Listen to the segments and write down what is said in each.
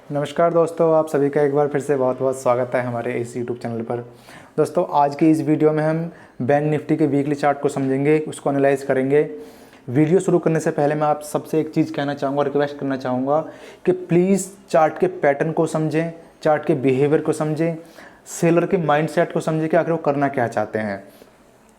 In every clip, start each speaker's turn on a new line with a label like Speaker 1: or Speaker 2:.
Speaker 1: नमस्कार दोस्तों, आप सभी का एक बार फिर से बहुत बहुत स्वागत है हमारे इस यूट्यूब चैनल पर। दोस्तों, आज की इस वीडियो में हम बैंक निफ्टी के वीकली चार्ट को समझेंगे, उसको एनालाइज करेंगे। वीडियो शुरू करने से पहले मैं आप सबसे एक चीज़ कहना चाहूँगा, रिक्वेस्ट करना चाहूँगा कि प्लीज़ चार्ट के पैटर्न को समझें, चार्ट के बिहेवियर को समझें, सेलर के माइंडसेट को समझें कि आखिर वो करना क्या चाहते हैं।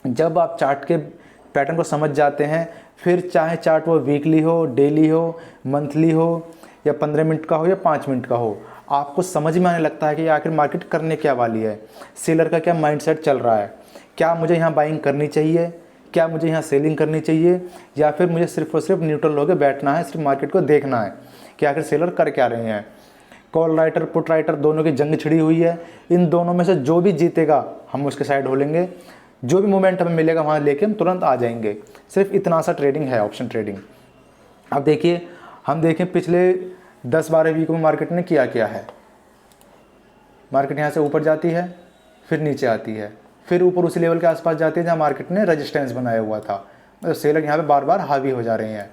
Speaker 1: जब आप चार्ट के पैटर्न को समझ जाते हैं, फिर चाहे चार्ट वो वीकली हो, डेली हो, मंथली हो या 15 मिनट का हो या 5 मिनट का हो, आपको समझ में आने लगता है कि आखिर मार्केट करने क्या वाली है, सेलर का क्या माइंडसेट चल रहा है, क्या मुझे यहाँ बाइंग करनी चाहिए, क्या मुझे यहाँ सेलिंग करनी चाहिए, या फिर मुझे सिर्फ और सिर्फ न्यूट्रल होकर बैठना है, सिर्फ मार्केट को देखना है कि आखिर सेलर कर क्या रहे हैं। कॉल राइटर पुट राइटर दोनों की जंग छिड़ी हुई है। इन दोनों में से जो भी जीतेगा हम उसके साइड हो लेंगे, जो भी मोमेंट हमें मिलेगा वहाँ लेके हम तुरंत आ जाएंगे। सिर्फ इतना सा ट्रेडिंग है, ऑप्शन ट्रेडिंग। अब देखिए, हम देखें पिछले 10-12 वीक में मार्केट ने किया क्या है। मार्केट यहाँ से ऊपर जाती है, फिर नीचे आती है, फिर ऊपर उसी लेवल के आसपास जाती है जहाँ मार्केट ने रेजिस्टेंस बनाया हुआ था। मतलब सेलर यहाँ पे बार बार हावी हो जा रहे हैं,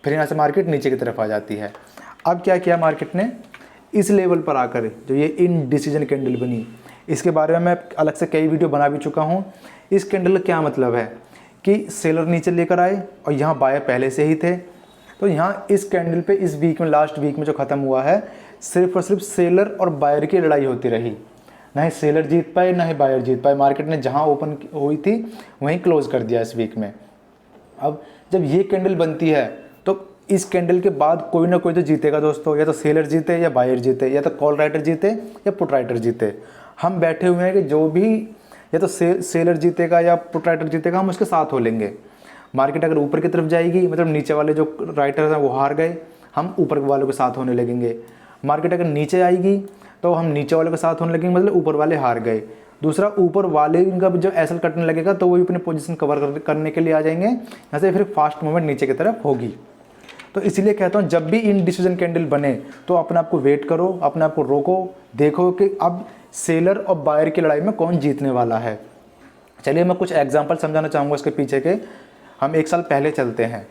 Speaker 1: फिर यहाँ से मार्केट नीचे की तरफ आ जाती है। अब क्या किया मार्केट ने, इस लेवल पर आकर जो ये इनडिसीजन कैंडल बनी, इसके बारे में मैं अलग से कई वीडियो बना भी चुका हूँ। इस कैंडल का क्या मतलब है कि सेलर नीचे लेकर आए और यहाँ बायर पहले से ही थे। तो यहाँ इस कैंडल पे इस वीक में, लास्ट वीक में जो ख़त्म हुआ है, सिर्फ और सिर्फ सेलर और बायर की लड़ाई होती रही। ना ही सेलर जीत पाए ना ही बायर जीत पाए। मार्केट ने जहाँ ओपन हुई थी वहीं क्लोज कर दिया इस वीक में। अब जब ये कैंडल बनती है तो इस कैंडल के बाद कोई ना कोई तो जीतेगा दोस्तों, या तो सेलर जीते या बायर जीते, या तो कॉल राइटर जीते या पुट राइटर जीते। हम बैठे हुए हैं कि जो भी या तो सेलर जीतेगा या पुट राइटर जीतेगा, हम उसके साथ हो लेंगे। मार्केट अगर ऊपर की तरफ जाएगी, मतलब नीचे वाले जो राइटर हैं वो हार गए, हम ऊपर वालों के साथ होने लगेंगे। मार्केट अगर नीचे आएगी तो हम नीचे वालों के साथ होने लगेंगे, मतलब ऊपर वाले हार गए। दूसरा, ऊपर वाले का भी जब एसएल कटने लगेगा तो वो भी अपनी पोजीशन कवर करने के लिए आ जाएंगे। यहाँ से फिर फास्ट मूवमेंट नीचे की तरफ होगी। तो इसीलिए कहता हूँ, जब भी इनडिसीजन कैंडल बने तो अपने आप को वेट करो, अपने आप को रोको, देखो कि अब सेलर और बायर की लड़ाई में कौन जीतने वाला है। चलिए मैं कुछ एग्जाम्पल समझाना चाहूँगा इसके पीछे के। हम 1 साल पहले चलते हैं।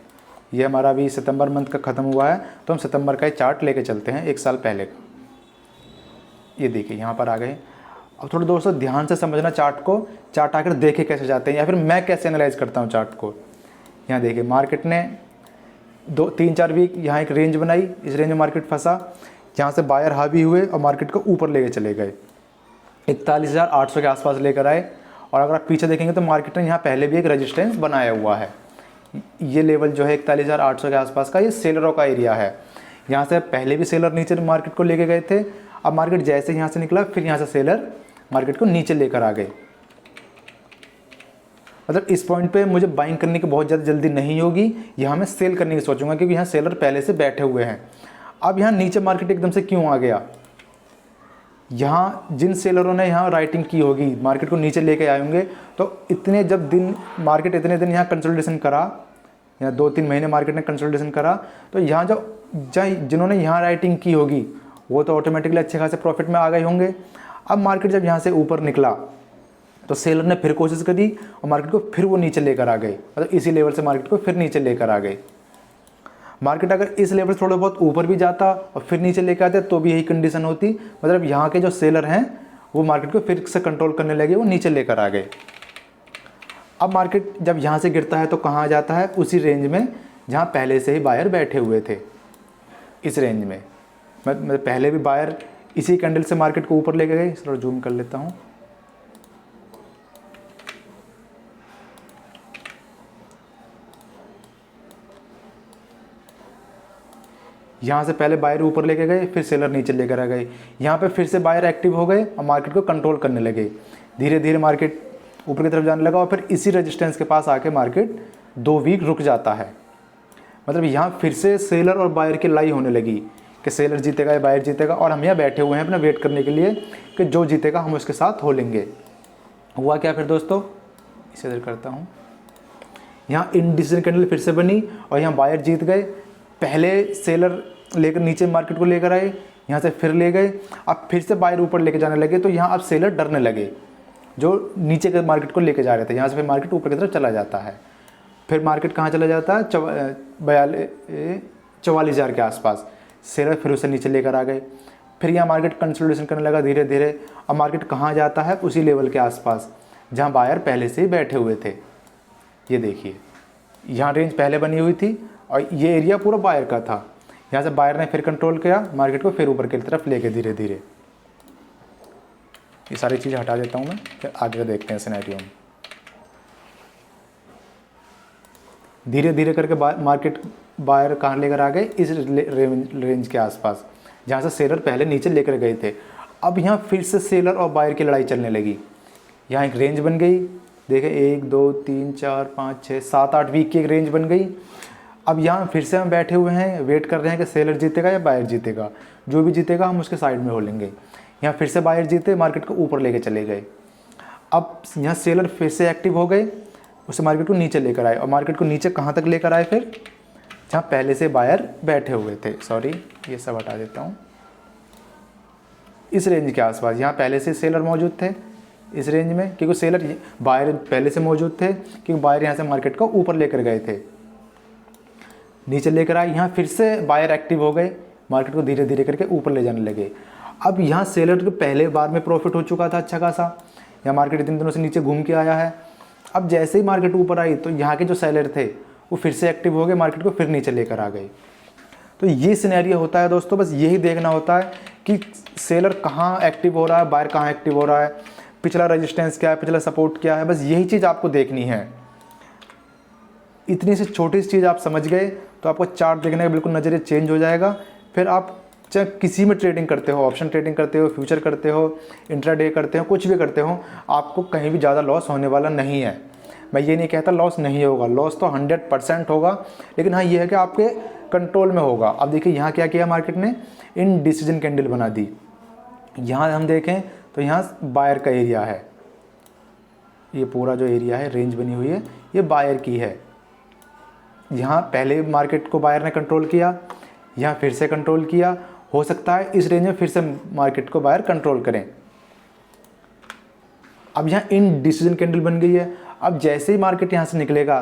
Speaker 1: ये हमारा अभी सितंबर मंथ का ख़त्म हुआ है, तो हम सितंबर का ही चार्ट लेके चलते हैं 1 साल पहले। ये देखिए यहाँ पर आ गए। अब थोड़ा दोस्तों ध्यान से समझना चार्ट को, चार्ट आकर देखे कैसे जाते हैं या फिर मैं कैसे एनालाइज करता हूँ चार्ट को। यहाँ देखिए, मार्केट ने 2-3-4 वीक यहाँ एक रेंज बनाई, इस रेंज में मार्केट फंसा, जहाँ से बायर हावी हुए और मार्केट को ऊपर लेके चले गए, 41,800 के आसपास लेकर आए। और अगर आप पीछे देखेंगे तो मार्केट ने यहाँ पहले भी एक रेजिस्टेंस बनाया हुआ है। ये लेवल जो है 41,800 के आसपास का, ये सेलरों का एरिया है। यहाँ से पहले भी सेलर नीचे मार्केट को लेके गए थे। अब मार्केट जैसे यहाँ से निकला, फिर यहाँ से सेलर मार्केट को नीचे लेकर आ गए। मतलब इस पॉइंट पे मुझे बाइंग करने की बहुत ज़्यादा जल्दी नहीं होगी, यहाँ मैं सेल करने की सोचूंगा, क्योंकि यहाँ सेलर पहले से बैठे हुए हैं। अब यहाँ नीचे मार्केट एकदम से क्यों आ गया, यहाँ जिन सेलरों ने यहाँ राइटिंग की होगी, मार्केट को नीचे लेके आए होंगे, तो इतने जब दिन मार्केट इतने दिन यहाँ कंसोलिडेशन करा, या 2-3 महीने मार्केट ने कंसोलिडेशन करा, तो यहाँ जिन्होंने यहाँ राइटिंग की होगी वो तो ऑटोमेटिकली अच्छे खासे प्रॉफिट में आ गए होंगे। अब मार्केट जब यहाँ से ऊपर निकला तो सेलर ने फिर कोशिश करी और मार्केट को फिर वो नीचे लेकर आ गए, मतलब इसी लेवल से मार्केट को फिर नीचे लेकर आ गए। मार्केट अगर इस लेवल से थोड़ा बहुत ऊपर भी जाता और फिर नीचे लेकर आते तो भी यही कंडीशन होती, मतलब यहाँ के जो सेलर हैं वो मार्केट को फिर से कंट्रोल करने लगे, वो नीचे लेकर आ गए। अब मार्केट जब यहाँ से गिरता है तो कहाँ जाता है, उसी रेंज में जहाँ पहले से ही बायर बैठे हुए थे। इस रेंज में मैं पहले भी बायर इसी कैंडल से मार्केट को ऊपर लेके गए। थोड़ा जूम कर लेता हूँ। यहाँ से पहले बायर ऊपर लेके गए, फिर सेलर नीचे लेकर आ गए। यहाँ पे फिर से बायर एक्टिव हो गए और मार्केट को कंट्रोल करने लगे। धीरे धीरे मार्केट ऊपर की तरफ जाने लगा और फिर इसी रेजिस्टेंस के पास आके मार्केट 2 वीक रुक जाता है। मतलब यहाँ फिर से सेलर और बायर की लड़ाई होने लगी कि सेलर जीतेगा या बायर जीतेगा, और हम यहाँ बैठे हुए हैं अपना वेट करने के लिए कि जो जीतेगा हम उसके साथ हो लेंगे। हुआ क्या फिर दोस्तों, इसे इधर करता हूँ। यहाँ इनडिसीजन कैंडल फिर से बनी और यहाँ बायर जीत गए। पहले सेलर लेकर नीचे मार्केट को लेकर आए, यहाँ से फिर ले गए, अब फिर से बायर ऊपर लेके जाने लगे, तो यहाँ अब सेलर डरने लगे जो नीचे के मार्केट को लेके जा रहे थे। यहाँ से फिर मार्केट ऊपर की तरफ चला जाता है। फिर मार्केट कहाँ चला जाता है, 44,000 के आसपास। सेलर फिर उसे नीचे लेकर आ गए। फिर यहाँ मार्केट कंसोलिडेशन करने लगा धीरे धीरे। अब मार्केट कहाँ जाता है, उसी लेवल के आसपास जहाँ बायर पहले से ही बैठे हुए थे। ये देखिए यहाँ रेंज पहले बनी हुई थी और ये एरिया पूरा बायर का था। यहाँ से बायर ने फिर कंट्रोल किया मार्केट को, फिर ऊपर की तरफ लेके धीरे धीरे। ये सारी चीज़ हटा देता हूँ मैं, फिर आगे देखते हैं सिनेरियो में। धीरे धीरे करके मार्केट बायर कहाँ लेकर आ गए, इस रेंज के आसपास जहाँ से सेलर पहले नीचे लेकर गए थे। अब यहाँ फिर से सेलर और बायर की लड़ाई चलने लगी। यहाँ एक रेंज बन गई, देखें 1 2 3 4 5 6 7 8 वीक की एक रेंज बन गई। अब यहाँ फिर से हम बैठे हुए हैं, वेट कर रहे हैं कि सेलर जीतेगा या बायर जीतेगा। जो भी जीतेगा हम उसके साइड में हो लेंगे। यहाँ फिर से बायर जीते, मार्केट को ऊपर लेके चले गए। अब यहाँ सेलर फिर से एक्टिव हो गए, उसे मार्केट को नीचे लेकर आए। और मार्केट को नीचे कहाँ तक लेकर आए, फिर जहाँ पहले से बायर बैठे हुए थे। सॉरी, ये सब हटा देता हूँ। इस रेंज के आसपास यहाँ पहले से सेलर मौजूद थे इस रेंज में, क्योंकि सेलर बायर पहले से मौजूद थे, क्योंकि बायर यहाँ से मार्केट को ऊपर लेकर गए थे। नीचे लेकर आए, यहाँ फिर से बायर एक्टिव हो गए, मार्केट को धीरे धीरे करके ऊपर ले जाने लगे। अब यहाँ सेलर को पहले बार में प्रॉफिट हो चुका था अच्छा खासा। यहाँ मार्केट इतने दिनों से नीचे घूम के आया है। अब जैसे ही मार्केट ऊपर आई तो यहाँ के जो सेलर थे वो फिर से एक्टिव हो गए, मार्केट को फिर नीचे लेकर आ गए। तो ये सिनेरियो होता है दोस्तों, बस यही देखना होता है कि सेलर कहाँ एक्टिव हो रहा है, बायर कहाँ एक्टिव हो रहा है, पिछला रेजिस्टेंस क्या है, पिछला सपोर्ट क्या है। बस यही चीज़ आपको देखनी है। इतनी सी छोटी सी चीज़ आप समझ गए तो आपको चार्ट देखने का बिल्कुल नज़रिया चेंज हो जाएगा। फिर आप चाहे किसी में ट्रेडिंग करते हो, ऑप्शन ट्रेडिंग करते हो, फ्यूचर करते हो, इंट्राडे करते हो, कुछ भी करते हो, आपको कहीं भी ज़्यादा लॉस होने वाला नहीं है। मैं ये नहीं कहता लॉस नहीं होगा, लॉस तो 100% होगा, लेकिन हाँ ये है कि आपके कंट्रोल में होगा। अब देखिए यहाँ क्या किया मार्केट ने, इन डिसीजन कैंडल बना दी। यहाँ हम देखें तो यहाँ बायर का एरिया है, ये पूरा जो एरिया है रेंज बनी हुई है ये बायर की है। यहाँ पहले मार्केट को बायर ने कंट्रोल किया, यहाँ फिर से कंट्रोल किया। हो सकता है इस रेंज में फिर से मार्केट को बायर कंट्रोल करें। अब यहाँ इन डिसीजन कैंडल बन गई है। अब जैसे ही मार्केट यहाँ से निकलेगा,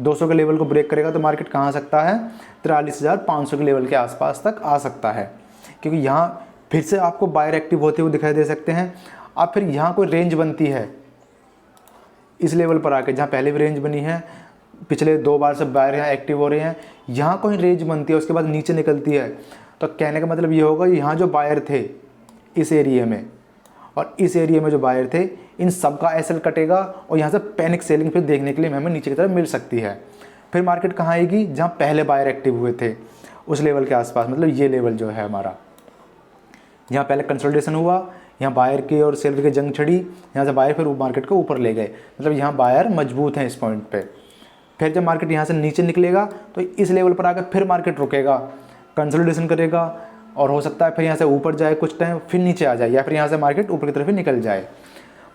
Speaker 1: 200 के लेवल को ब्रेक करेगा, तो मार्केट कहाँ आ सकता है, 43,500 के लेवल के आसपास तक आ सकता है, क्योंकि यहाँ फिर से आपको बायर एक्टिव होते हुए दिखाई दे सकते हैं। अब फिर यहाँ कोई रेंज बनती है इस लेवल पर आके, जहाँ पहले भी रेंज बनी है, पिछले 2 बार से बायर यहाँ एक्टिव हो रहे हैं, यहाँ कोई रेंज बनती है, उसके बाद नीचे निकलती है, तो कहने का मतलब ये होगा यहाँ जो बायर थे इस एरिया में और इस एरिया में जो बायर थे, इन सब का एसएल कटेगा और यहाँ से पैनिक सेलिंग फिर देखने के लिए हमें नीचे की तरफ मिल सकती है। फिर मार्केट कहाँ आएगी, जहाँ पहले बायर एक्टिव हुए थे उस लेवल के आसपास, मतलब ये लेवल जो है हमारा, यहाँ पहले कंसोलिडेशन हुआ, यहाँ बायर की और सेलर की जंग छिड़ी, यहाँ से बायर फिर मार्केट को ऊपर ले गए, मतलब यहाँ बायर मजबूत हैं इस पॉइंट पे। फिर जब मार्केट यहाँ से नीचे निकलेगा तो इस लेवल पर आकर फिर मार्केट रुकेगा, कंसोलिडेशन करेगा और हो सकता है फिर यहाँ से ऊपर जाए कुछ टाइम, फिर नीचे आ जाए, या फिर यहाँ से मार्केट ऊपर की तरफ ही निकल जाए।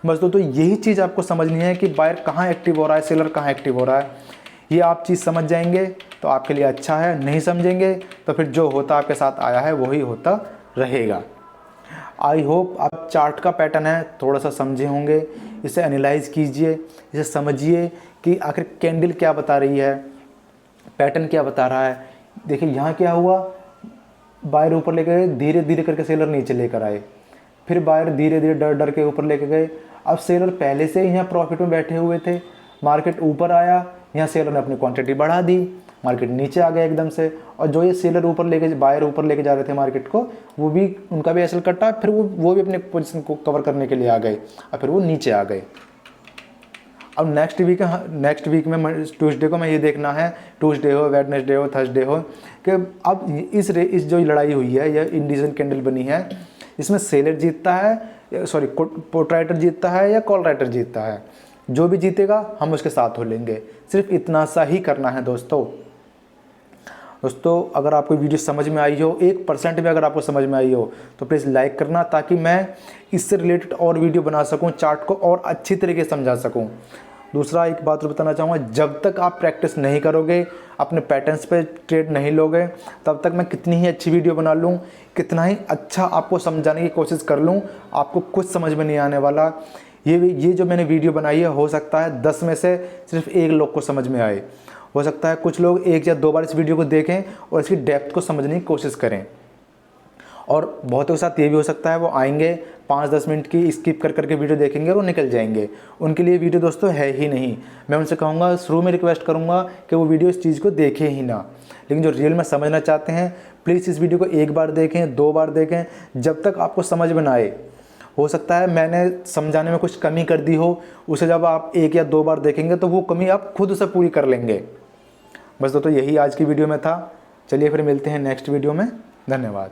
Speaker 1: बस तो यही चीज़ आपको समझनी है कि बायर कहाँ एक्टिव हो रहा है, सेलर कहाँ एक्टिव हो रहा है। ये आप चीज़ समझ जाएंगे तो आपके लिए अच्छा है, नहीं समझेंगे तो फिर जो होता आपके साथ आया है वही होता रहेगा। आई होप आप चार्ट का पैटर्न है थोड़ा सा समझे होंगे, इसे एनालाइज कीजिए, इसे समझिए कि आखिर कैंडल क्या बता रही है, पैटर्न क्या बता रहा है। देखिए यहाँ क्या हुआ, बायर ऊपर लेके गए, धीरे धीरे करके सेलर नीचे लेकर आए, फिर बायर धीरे धीरे डर डर के ऊपर लेके गए। अब सेलर पहले से यहाँ प्रॉफिट में बैठे हुए थे, मार्केट ऊपर आया, यहाँ सेलर ने अपनी क्वांटिटी बढ़ा दी, मार्केट नीचे आ गया एकदम से। और जो ये सेलर ऊपर लेके, बायर ऊपर लेके जा रहे थे मार्केट को, वो भी उनका भी एसएल कटा, फिर वो भी अपने पोजीशन को कवर करने के लिए आ गए और फिर वो नीचे आ गए। अब नेक्स्ट वीक में ट्यूसडे को मैं ये देखना है, ट्यूसडे हो, वेडनेसडे हो, थर्सडे हो, कि अब इस जो लड़ाई हुई है, यह इंडिविजुअल कैंडल बनी है, इसमें सेलर जीतता है, सॉरी पुट राइटर जीतता है या कॉल राइटर जीतता है। जो भी जीतेगा हम उसके साथ हो लेंगे, सिर्फ इतना सा ही करना है दोस्तों। अगर आपको वीडियो समझ में आई हो, 1% भी अगर आपको समझ में आई हो तो प्लीज़ लाइक करना, ताकि मैं इससे रिलेटेड और वीडियो बना सकूं, चार्ट को और अच्छी तरीके से समझा सकूं। दूसरा एक बात और बताना चाहूँगा, जब तक आप प्रैक्टिस नहीं करोगे, अपने पैटर्न्स पे ट्रेड नहीं लोगे, तब तक मैं कितनी ही अच्छी वीडियो बना लूँ, कितना ही अच्छा आपको समझाने की कोशिश कर लूँ, आपको कुछ समझ में नहीं आने वाला। ये जो मैंने वीडियो बनाई है, हो सकता है 10 में से सिर्फ 1 लोग को समझ में आए, हो सकता है कुछ लोग 1 या 2 बार इस वीडियो को देखें और इसकी डेप्थ को समझने की कोशिश करें। और बहुतों के साथ ये भी हो सकता है वो आएंगे 5-10 मिनट की स्किप कर करके वीडियो देखेंगे और वो निकल जाएंगे, उनके लिए वीडियो दोस्तों है ही नहीं। मैं उनसे कहूँगा, शुरू में रिक्वेस्ट करूँगा कि वो वीडियो इस चीज़ को देखें ही ना। लेकिन जो रियल में समझना चाहते हैं प्लीज़ इस वीडियो को 1 बार देखें, 2 बार देखें, जब तक आपको समझ में ना आए। हो सकता है मैंने समझाने में कुछ कमी कर दी हो, उसे जब आप 1 या 2 बार देखेंगे तो वो कमी आप खुद से पूरी कर लेंगे। बस दोस्तों यही आज की वीडियो में था। चलिए फिर मिलते हैं नेक्स्ट वीडियो में। धन्यवाद।